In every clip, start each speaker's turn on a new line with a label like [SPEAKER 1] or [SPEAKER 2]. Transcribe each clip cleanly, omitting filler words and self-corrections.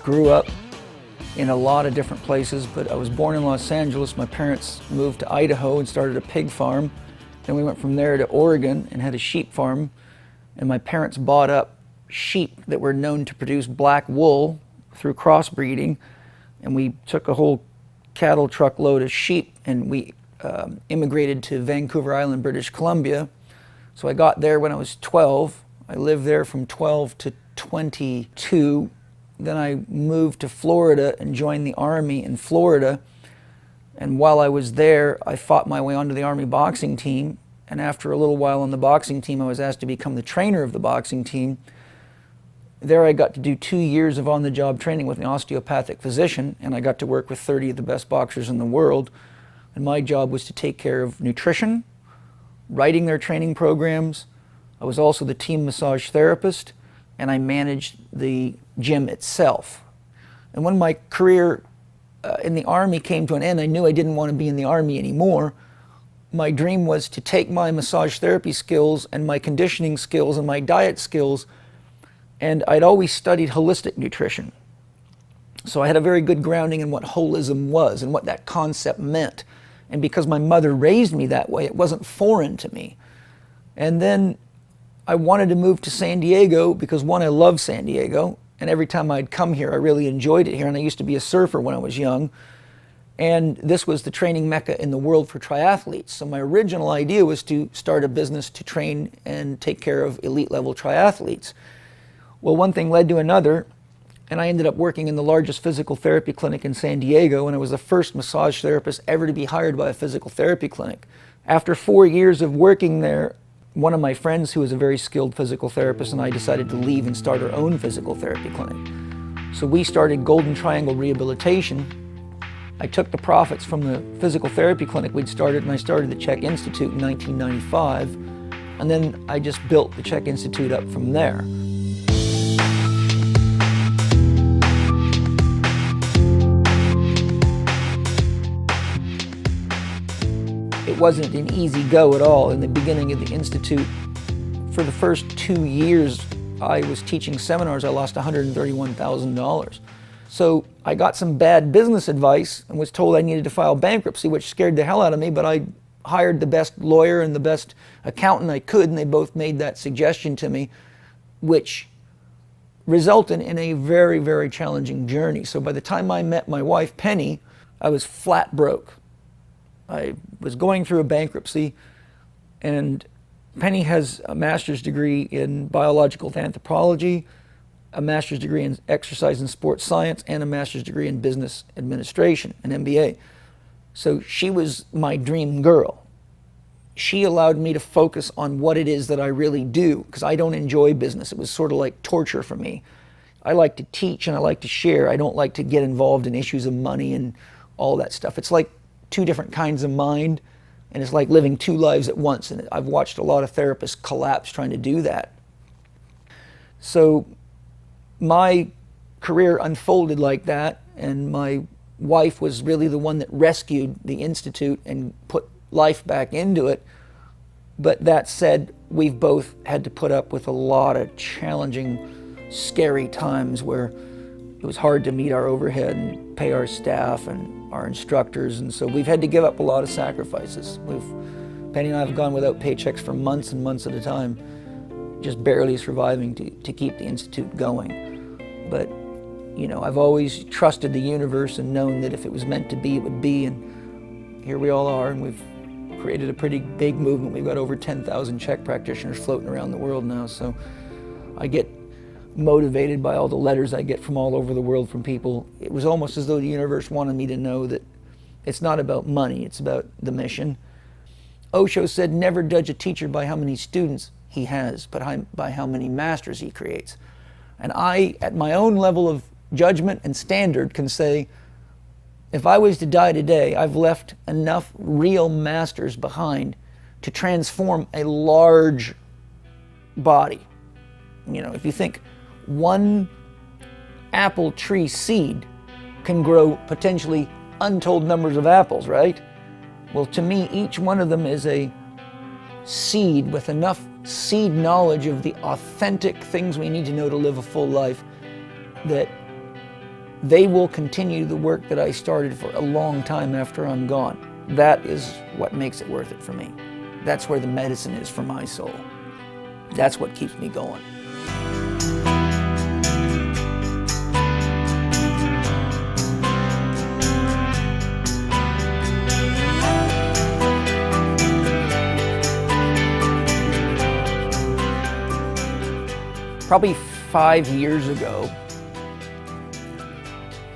[SPEAKER 1] grew up in a lot of different places, but I was born in Los Angeles. My parents moved to Idaho and started a pig farm. Then we went from there to Oregon and had a sheep farm. And my parents bought up sheep that were known to produce black wool through crossbreeding. And we took a whole cattle truckload of sheep and we immigrated to Vancouver Island, British Columbia. So I got there when I was 12. I lived there from 12 to 22. Then I moved to Florida and joined the Army in Florida. And while I was there, I fought my way onto the Army boxing team. And after a little while on the boxing team, I was asked to become the trainer of the boxing team. There I got to do 2 years of on-the-job training with an osteopathic physician, and I got to work with 30 of the best boxers in the world. And my job was to take care of nutrition, writing their training programs. I was also the team massage therapist, and I managed the gym itself. And when my career in the Army came to an end, I knew I didn't want to be in the Army anymore. My dream was to take my massage therapy skills and my conditioning skills and my diet skills, and I'd always studied holistic nutrition. So I had a very good grounding in what holism was and what that concept meant. And because my mother raised me that way, it wasn't foreign to me. And then I wanted to move to San Diego because, one, I love San Diego, and every time I'd come here, I really enjoyed it here, and I used to be a surfer when I was young. And this was the training mecca in the world for triathletes. So my original idea was to start a business to train and take care of elite level triathletes. Well, one thing led to another, and I ended up working in the largest physical therapy clinic in San Diego, and I was the first massage therapist ever to be hired by a physical therapy clinic. After 4 years of working there, one of my friends who was a very skilled physical therapist and I decided to leave and start our own physical therapy clinic. So we started Golden Triangle Rehabilitation. I took the profits from the physical therapy clinic we'd started, and I started the C.H.E.K Institute in 1995, and then I just built the C.H.E.K Institute up from there. It wasn't an easy go at all in the beginning of the Institute. For the first 2 years I was teaching seminars, I lost $131,000. So I got some bad business advice and was told I needed to file bankruptcy, which scared the hell out of me, but I hired the best lawyer and the best accountant I could, and they both made that suggestion to me, which resulted in a very, very challenging journey. So by the time I met my wife, Penny, I was flat broke. I was going through a bankruptcy, and Penny has a master's degree in biological anthropology, a master's degree in exercise and sports science, and a master's degree in business administration, an MBA. So she was my dream girl. She allowed me to focus on what it is that I really do, because I don't enjoy business. It was sort of like torture for me. I like to teach and I like to share. I don't like to get involved in issues of money and all that stuff. It's like two different kinds of mind, and it's like living two lives at once. And I've watched a lot of therapists collapse trying to do that. So my career unfolded like that, and my wife was really the one that rescued the Institute and put life back into it. But that said, we've both had to put up with a lot of challenging, scary times where it was hard to meet our overhead and pay our staff and our instructors, and so we've had to give up a lot of sacrifices. Penny and I have gone without paychecks for months and months at a time, just barely surviving to keep the Institute going. But, you know, I've always trusted the universe and known that if it was meant to be, it would be, and here we all are, and we've created a pretty big movement. We've got over 10,000 Chek practitioners floating around the world now, so I get motivated by all the letters I get from all over the world from people. It was almost as though the universe wanted me to know that it's not about money, it's about the mission. Osho said, never judge a teacher by how many students he has, but by how many masters he creates. And I, at my own level of judgment and standard, can say, if I was to die today, I've left enough real masters behind to transform a large body. You know, if you think one apple tree seed can grow potentially untold numbers of apples, right? Well, to me, each one of them is a seed with enough seed knowledge of the authentic things we need to know to live a full life that they will continue the work that I started for a long time after I'm gone. That is what makes it worth it for me. That's where the medicine is for my soul. That's what keeps me going. Probably 5 years ago,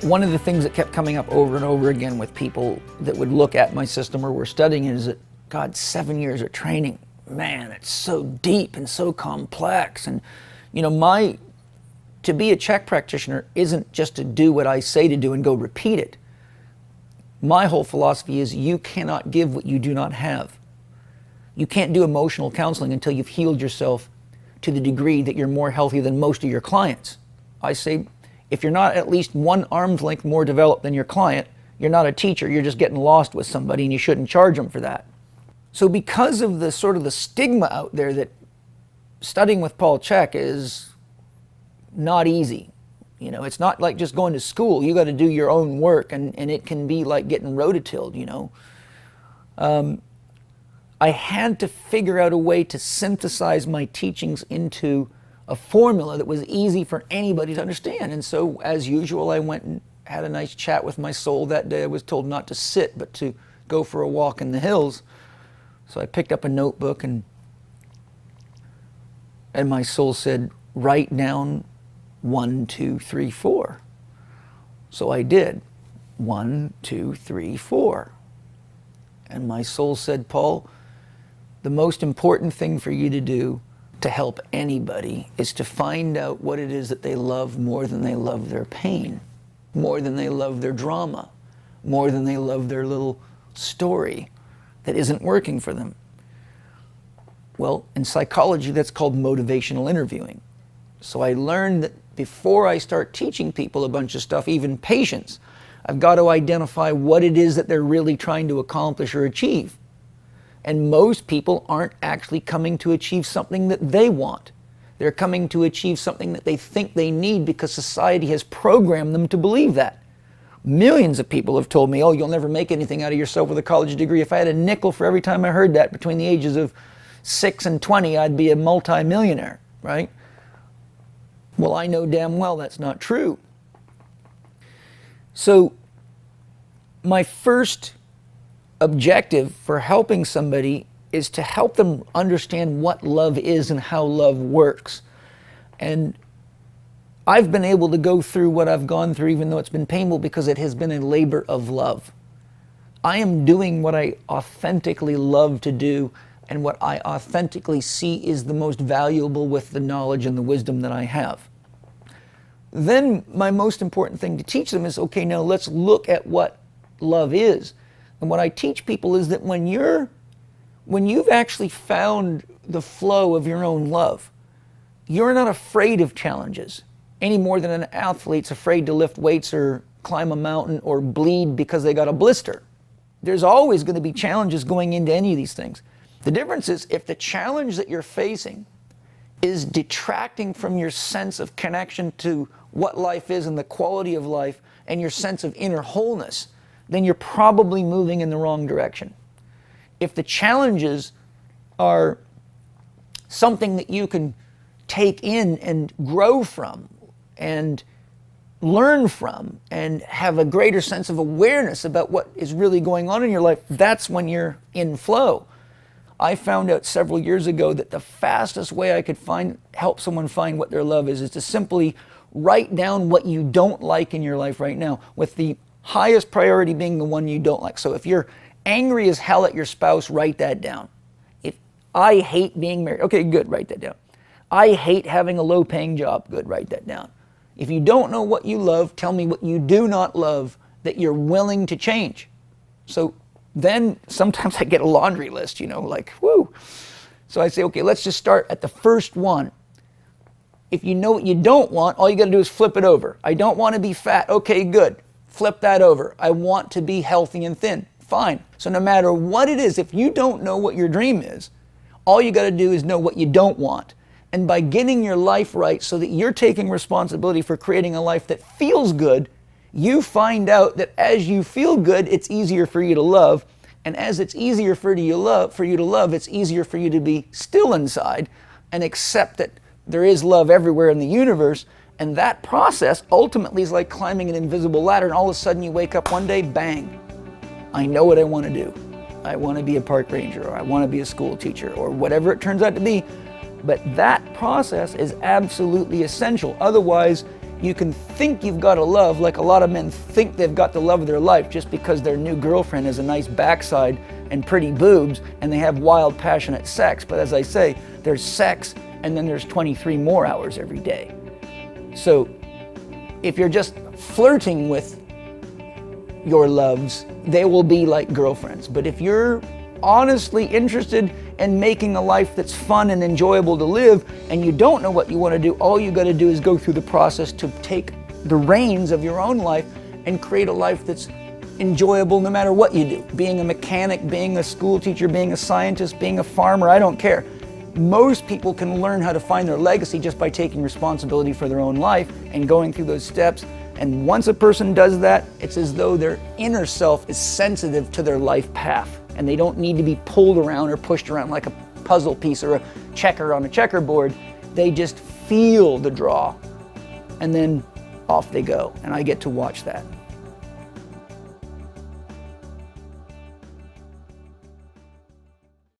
[SPEAKER 1] one of the things that kept coming up over and over again with people that would look at my system or were studying it is that, God, 7 years of training, man, it's so deep and so complex. And, you know, to be a Chek practitioner isn't just to do what I say to do and go repeat it. My whole philosophy is you cannot give what you do not have. You can't do emotional counseling until you've healed yourself to the degree that you're more healthy than most of your clients. I say, if you're not at least one arm's length more developed than your client, you're not a teacher, you're just getting lost with somebody and you shouldn't charge them for that. So because of the sort of the stigma out there that studying with Paul Chek is not easy. You know, it's not like just going to school. You got to do your own work, and it can be like getting rototilled, you know. I had to figure out a way to synthesize my teachings into a formula that was easy for anybody to understand. And so, as usual, I went and had a nice chat with my soul that day. I was told not to sit, but to go for a walk in the hills. So I picked up a notebook, and my soul said, write down 1, 2, 3, 4. So I did. 1, 2, 3, 4. And my soul said, Paul, the most important thing for you to do to help anybody is to find out what it is that they love more than they love their pain, more than they love their drama, more than they love their little story that isn't working for them. Well, in psychology, that's called motivational interviewing. So I learned that before I start teaching people a bunch of stuff, even patients, I've got to identify what it is that they're really trying to accomplish or achieve. And most people aren't actually coming to achieve something that they want. They're coming to achieve something that they think they need because society has programmed them to believe that. Millions of people have told me, oh, you'll never make anything out of yourself with a college degree. If I had a nickel for every time I heard that between the ages of 6 and 20, I'd be a multi-millionaire, right? Well, I know damn well that's not true. So my first objective for helping somebody is to help them understand what love is and how love works. And I've been able to go through what I've gone through, even though it's been painful, because it has been a labor of love. I am doing what I authentically love to do and what I authentically see is the most valuable with the knowledge and the wisdom that I have. Then my most important thing to teach them is, okay, now let's look at what love is. And what I teach people is that when you've actually found the flow of your own love, you're not afraid of challenges any more than an athlete's afraid to lift weights or climb a mountain or bleed because they got a blister. There's always going to be challenges going into any of these things. The difference is if the challenge that you're facing is detracting from your sense of connection to what life is and the quality of life and your sense of inner wholeness, then you're probably moving in the wrong direction. If the challenges are something that you can take in and grow from and learn from and have a greater sense of awareness about what is really going on in your life, that's when you're in flow. I found out several years ago that the fastest way I could help someone find what their love is to simply write down what you don't like in your life right now, with the highest priority being the one you don't like. So if you're angry as hell at your spouse, write that down. If I hate being married, okay, good, write that down. I hate having a low-paying job, good, write that down. If you don't know what you love, tell me what you do not love that you're willing to change. So then sometimes I get a laundry list, you know, like, whoo. So I say, okay, let's just start at the first one. If you know what you don't want, all you got to do is flip it over. I don't want to be fat. Okay, good. Flip that over. I want to be healthy and thin. Fine. So no matter what it is, if you don't know what your dream is, all you got to do is know what you don't want. And by getting your life right so that you're taking responsibility for creating a life that feels good, you find out that as you feel good, it's easier for you to love. And as it's easier for you to love, it's easier for you to be still inside and accept that there is love everywhere in the universe. And that process ultimately is like climbing an invisible ladder, and all of a sudden you wake up one day, bang, I know what I want to do. I want to be a park ranger, or I want to be a school teacher, or whatever it turns out to be. But that process is absolutely essential. Otherwise, you can think you've got a love, like a lot of men think they've got the love of their life just because their new girlfriend has a nice backside and pretty boobs and they have wild, passionate sex. But as I say, there's sex and then there's 23 more hours every day. So if you're just flirting with your loves, they will be like girlfriends. But if you're honestly interested in making a life that's fun and enjoyable to live, and you don't know what you want to do, all you got to do is go through the process to take the reins of your own life and create a life that's enjoyable no matter what you do. Being a mechanic, being a school teacher, being a scientist, being a farmer, I don't care. Most people can learn how to find their legacy just by taking responsibility for their own life and going through those steps. And once a person does that, it's as though their inner self is sensitive to their life path. And they don't need to be pulled around or pushed around like a puzzle piece or a checker on a checkerboard. They just feel the draw, and then off they go. And I get to watch that.